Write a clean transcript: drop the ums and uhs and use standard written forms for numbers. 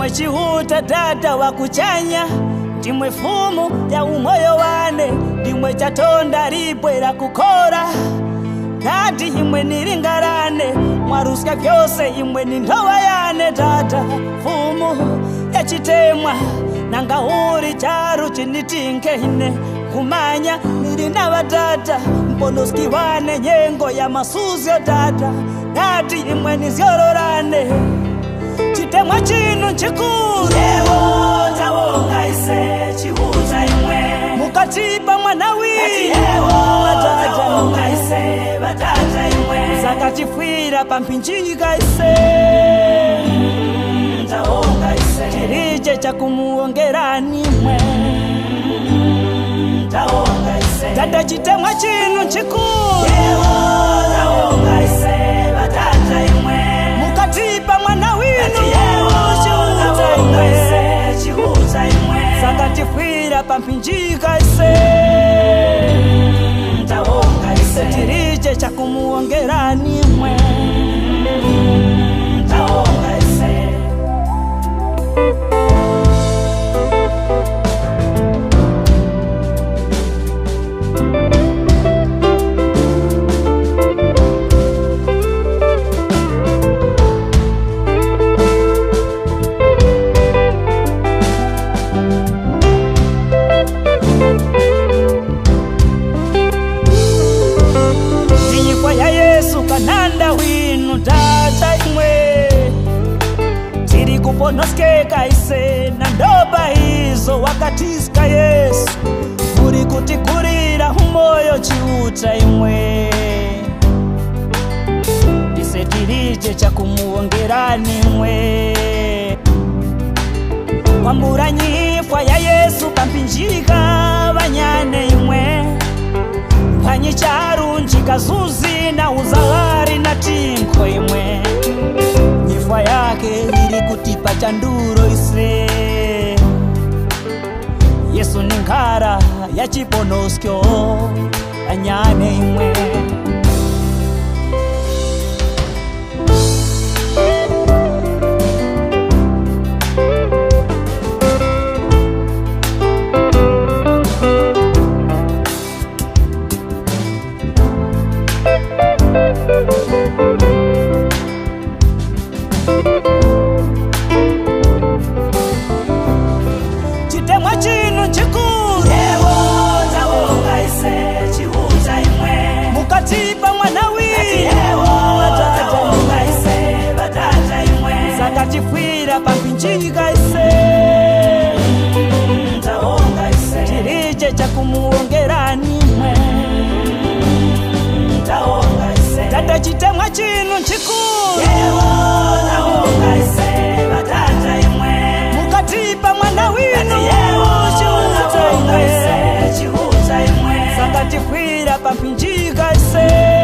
ndimwe chihuta tata wakuchanya, ndimwe fumu ya umoyo wane, ndimwe chatonda ribwera kukora. Ngati imwe niringarane mwarusya vyose, imwe ni ndowa yane tata. Fumu ya chitemwa nanga uri charu chinitinke ine kumanya niri na vatata mbonoskiwane nyengo ya masuzyo tata. Ngati imwe nizyororane chitemwa chinu chikuru, ewo tawonga ise chihuta imwe mukatipa mwana winu, tawonga ise vatata imwe sakatifwira pampinjika ise, tawonga ise chiriche chakumuongerani mwe, tawonga ise tata chitemwa chinu chikuru, ewo tawonga ise vatata imwe mukatipa mwana winu, chihuta imwe sakatifwira pampinjika ise, tawonga ise chiriche chakumuongerani mwe, tawonga ise. Kananda winu tata imwe tiri kuponoskeka ise na ndoba hizo wakatiska Yesu muri kutikurira umoyo chiuta imwe, ise tirije chakumuongerani imwe kwambura nyifwa ya Yesu pampinjika vanyane imwe panyi charunji kazuzi na uzalari na tinko imwe, nyifwa yake iri kutipa chanduro ise. Yesu ni ngara ya chiponoskyo anyane imwe. Chitemwa chinu chikuru, ewo tawonga ise chihuta imwe mukatipa mwana winu, tawonga ise vatata imwe sakatifwira pampinjika ise, tawonga ise chiriche chakumuongerani mwe, tawonga ise tata chitemwa chinu chikuru, ewo tawonga ise vatata imwe mukatipa mwana winu, chihuta imwe sakatifwira pampinjika ise.